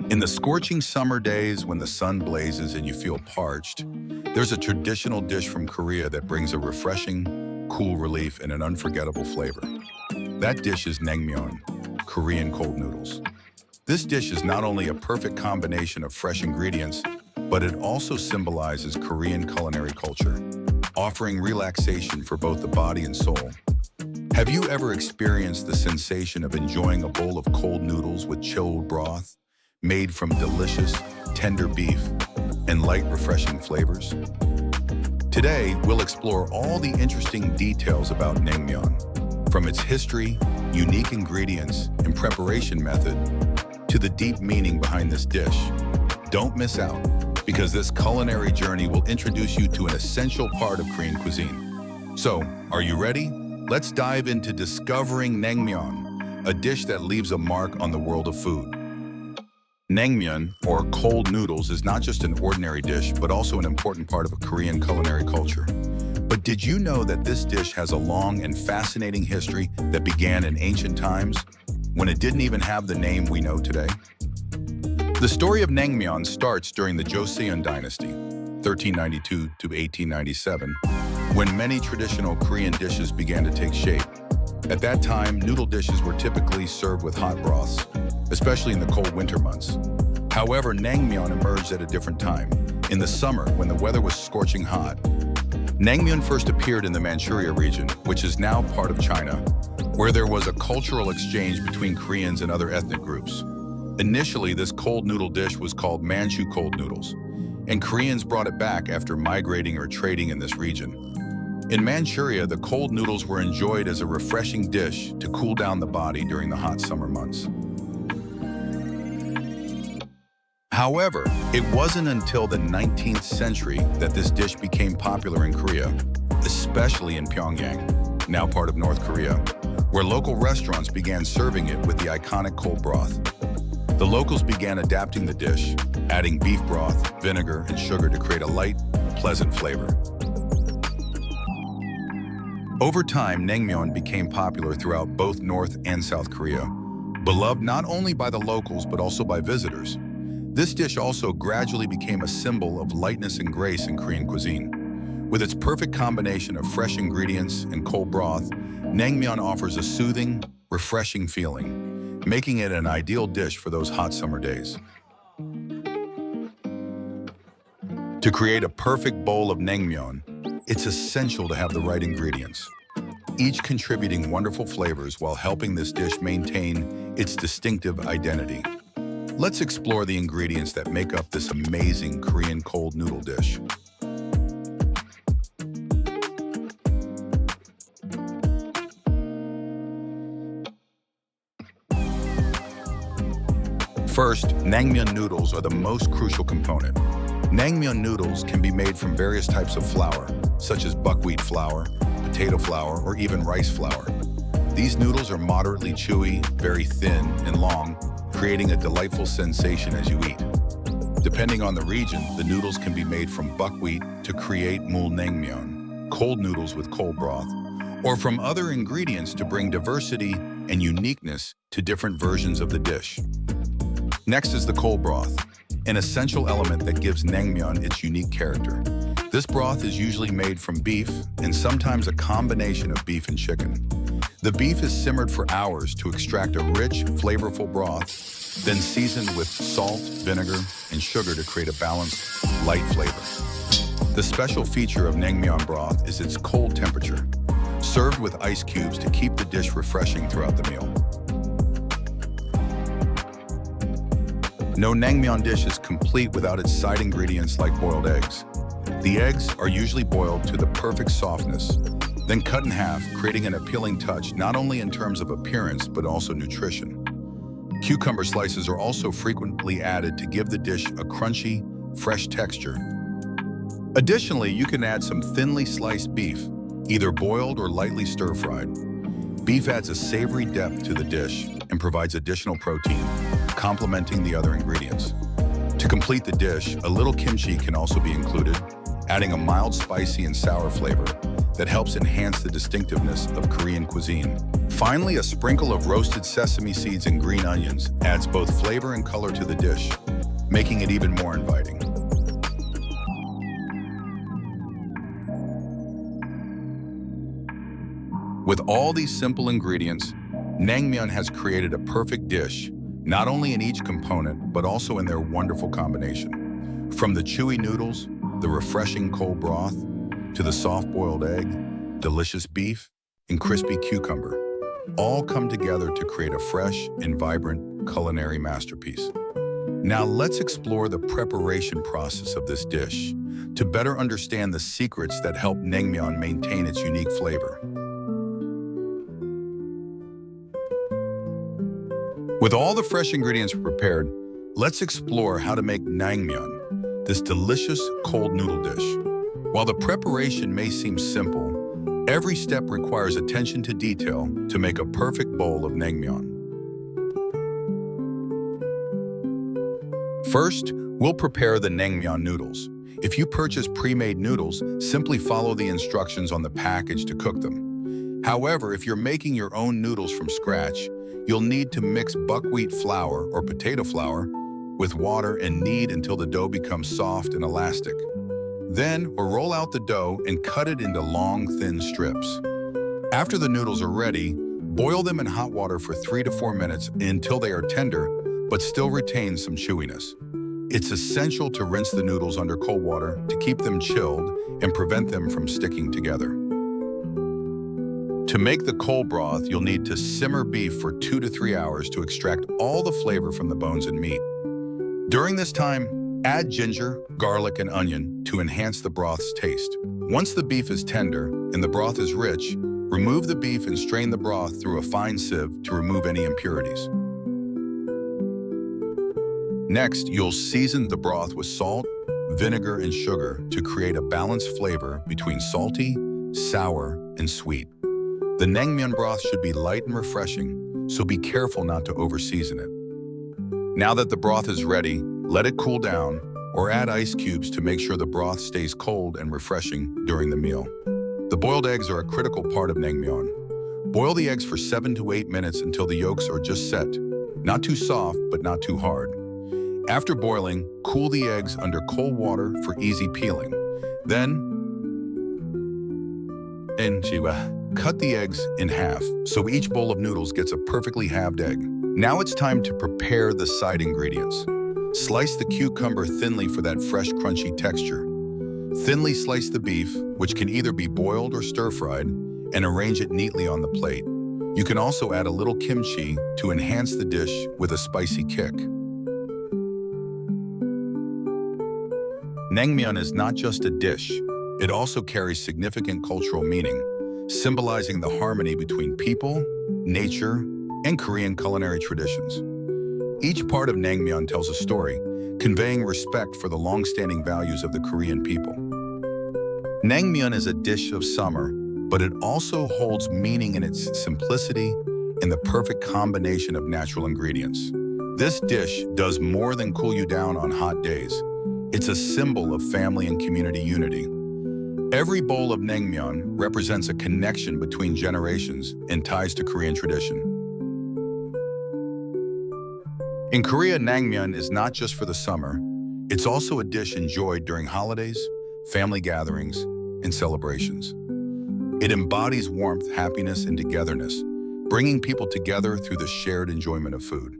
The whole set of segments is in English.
In the scorching summer days when the sun blazes and you feel parched, there's a traditional dish from Korea that brings a refreshing, cool relief and an unforgettable flavor. That dish is Naengmyeon, Korean cold noodles. This dish is not only a perfect combination of fresh ingredients, but it also symbolizes Korean culinary culture, offering relaxation for both the body and soul. Have you ever experienced the sensation of enjoying a bowl of cold noodles with chilled broth, made from delicious, tender beef and light, refreshing flavors? Today, we'll explore all the interesting details about Naengmyeon, from its history, unique ingredients, and preparation method, to the deep meaning behind this dish. Don't miss out, because this culinary journey will introduce you to an essential part of Korean cuisine. So, are you ready? Let's dive into discovering Naengmyeon, a dish that leaves a mark on the world of food. Naengmyeon, or cold noodles, is not just an ordinary dish, but also an important part of a Korean culinary culture. But did you know that this dish has a long and fascinating history that began in ancient times, when it didn't even have the name we know today? The story of Naengmyeon starts during the Joseon dynasty, 1392 to 1897, when many traditional Korean dishes began to take shape. At that time, noodle dishes were typically served with hot broths, especially in the cold winter months. However, Naengmyeon emerged at a different time, in the summer when the weather was scorching hot. Naengmyeon first appeared in the Manchuria region, which is now part of China, where there was a cultural exchange between Koreans and other ethnic groups. Initially, this cold noodle dish was called Manchu cold noodles, and Koreans brought it back after migrating or trading in this region. In Manchuria, the cold noodles were enjoyed as a refreshing dish to cool down the body during the hot summer months. However, it wasn't until the 19th century that this dish became popular in Korea, especially in Pyongyang, now part of North Korea, where local restaurants began serving it with the iconic cold broth. The locals began adapting the dish, adding beef broth, vinegar, and sugar to create a light, pleasant flavor. Over time, Naengmyeon became popular throughout both North and South Korea, beloved not only by the locals but also by visitors. This dish also gradually became a symbol of lightness and grace in Korean cuisine. With its perfect combination of fresh ingredients and cold broth, Naengmyeon offers a soothing, refreshing feeling, making it an ideal dish for those hot summer days. To create a perfect bowl of Naengmyeon, it's essential to have the right ingredients, each contributing wonderful flavors while helping this dish maintain its distinctive identity. Let's explore the ingredients that make up this amazing Korean cold noodle dish. First, Naengmyeon noodles are the most crucial component. Naengmyeon noodles can be made from various types of flour, such as buckwheat flour, potato flour, or even rice flour. These noodles are moderately chewy, very thin, and long, creating a delightful sensation as you eat. Depending on the region, the noodles can be made from buckwheat to create mul naengmyeon, cold noodles with cold broth, or from other ingredients to bring diversity and uniqueness to different versions of the dish. Next is the cold broth, an essential element that gives Naengmyeon its unique character. This broth is usually made from beef and sometimes a combination of beef and chicken. The beef is simmered for hours to extract a rich, flavorful broth, then seasoned with salt, vinegar, and sugar to create a balanced, light flavor. The special feature of Naengmyeon broth is its cold temperature, served with ice cubes to keep the dish refreshing throughout the meal. No Naengmyeon dish is complete without its side ingredients like boiled eggs. The eggs are usually boiled to the perfect softness, then cut in half, creating an appealing touch not only in terms of appearance but also nutrition. Cucumber slices are also frequently added to give the dish a crunchy, fresh texture. Additionally, you can add some thinly sliced beef, either boiled or lightly stir-fried. Beef adds a savory depth to the dish and provides additional protein, complementing the other ingredients. To complete the dish, a little kimchi can also be included, adding a mild spicy and sour flavor that helps enhance the distinctiveness of Korean cuisine. Finally, a sprinkle of roasted sesame seeds and green onions adds both flavor and color to the dish, making it even more inviting. With all these simple ingredients, Naengmyeon has created a perfect dish, not only in each component, but also in their wonderful combination. From the chewy noodles, the refreshing cold broth, to the soft-boiled egg, delicious beef, and crispy cucumber, all come together to create a fresh and vibrant culinary masterpiece. Now let's explore the preparation process of this dish to better understand the secrets that help Naengmyeon maintain its unique flavor. With all the fresh ingredients prepared, let's explore how to make Naengmyeon, this delicious cold noodle dish. While the preparation may seem simple, every step requires attention to detail to make a perfect bowl of Naengmyeon. First, we'll prepare the Naengmyeon noodles. If you purchase pre-made noodles, simply follow the instructions on the package to cook them. However, if you're making your own noodles from scratch, you'll need to mix buckwheat flour or potato flour with water and knead until the dough becomes soft and elastic. Then, roll out the dough and cut it into long, thin strips. After the noodles are ready, boil them in hot water for 3 to 4 minutes until they are tender, but still retain some chewiness. It's essential to rinse the noodles under cold water to keep them chilled and prevent them from sticking together. To make the cold broth, you'll need to simmer beef for 2 to 3 hours to extract all the flavor from the bones and meat. During this time, add ginger, garlic, and onion to enhance the broth's taste. Once the beef is tender and the broth is rich, remove the beef and strain the broth through a fine sieve to remove any impurities. Next, you'll season the broth with salt, vinegar, and sugar to create a balanced flavor between salty, sour, and sweet. The Naengmyeon broth should be light and refreshing, so be careful not to over-season it. Now that the broth is ready, let it cool down or add ice cubes to make sure the broth stays cold and refreshing during the meal. The boiled eggs are a critical part of Naengmyeon. Boil the eggs for 7 to 8 minutes until the yolks are just set, not too soft but not too hard. After boiling, cool the eggs under cold water for easy peeling. Then, cut the eggs in half so each bowl of noodles gets a perfectly halved egg. Now it's time to prepare the side ingredients. Slice the cucumber thinly for that fresh, crunchy texture. Thinly slice the beef, which can either be boiled or stir-fried, and arrange it neatly on the plate. You can also add a little kimchi to enhance the dish with a spicy kick. Naengmyeon is not just a dish, it also carries significant cultural meaning, symbolizing the harmony between people, nature, and Korean culinary traditions. Each part of Naengmyeon tells a story, conveying respect for the long-standing values of the Korean people. Naengmyeon is a dish of summer, but it also holds meaning in its simplicity and the perfect combination of natural ingredients. This dish does more than cool you down on hot days. It's a symbol of family and community unity. Every bowl of Naengmyeon represents a connection between generations and ties to Korean tradition. In Korea, Naengmyeon is not just for the summer, it's also a dish enjoyed during holidays, family gatherings, and celebrations. It embodies warmth, happiness, and togetherness, bringing people together through the shared enjoyment of food.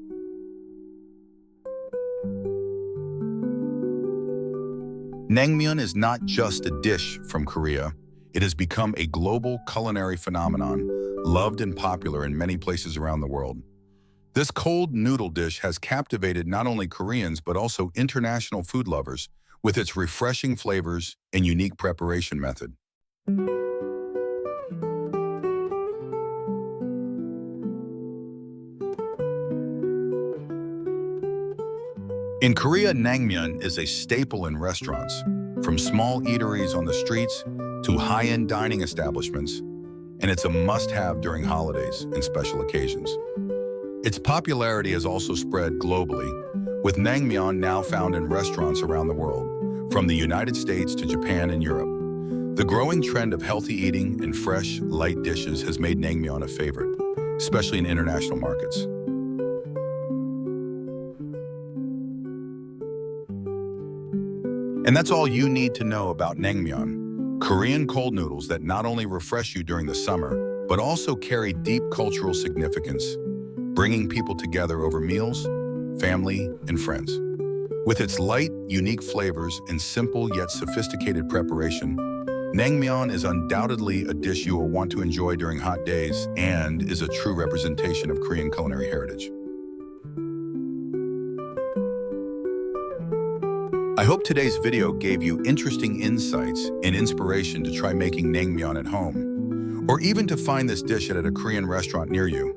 Naengmyeon is not just a dish from Korea. It has become a global culinary phenomenon, loved and popular in many places around the world. This cold noodle dish has captivated not only Koreans, but also international food lovers with its refreshing flavors and unique preparation method. In Korea, Naengmyeon is a staple in restaurants, from small eateries on the streets to high-end dining establishments, and it's a must-have during holidays and special occasions. Its popularity has also spread globally, with Naengmyeon now found in restaurants around the world, from the United States to Japan and Europe. The growing trend of healthy eating and fresh, light dishes has made Naengmyeon a favorite, especially in international markets. And that's all you need to know about Naengmyeon, Korean cold noodles that not only refresh you during the summer, but also carry deep cultural significance, bringing people together over meals, family, and friends. With its light, unique flavors and simple yet sophisticated preparation, Naengmyeon is undoubtedly a dish you will want to enjoy during hot days and is a true representation of Korean culinary heritage. I hope today's video gave you interesting insights and inspiration to try making Naengmyeon at home, or even to find this dish at a Korean restaurant near you.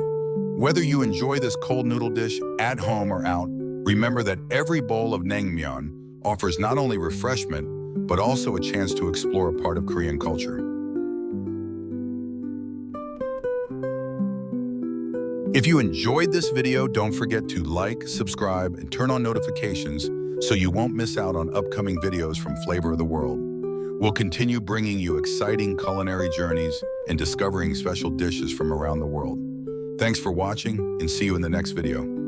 Whether you enjoy this cold noodle dish at home or out, remember that every bowl of Naengmyeon offers not only refreshment, but also a chance to explore a part of Korean culture. If you enjoyed this video, don't forget to like, subscribe, and turn on notifications so you won't miss out on upcoming videos from Flavor of the World. We'll continue bringing you exciting culinary journeys and discovering special dishes from around the world. Thanks for watching, and see you in the next video.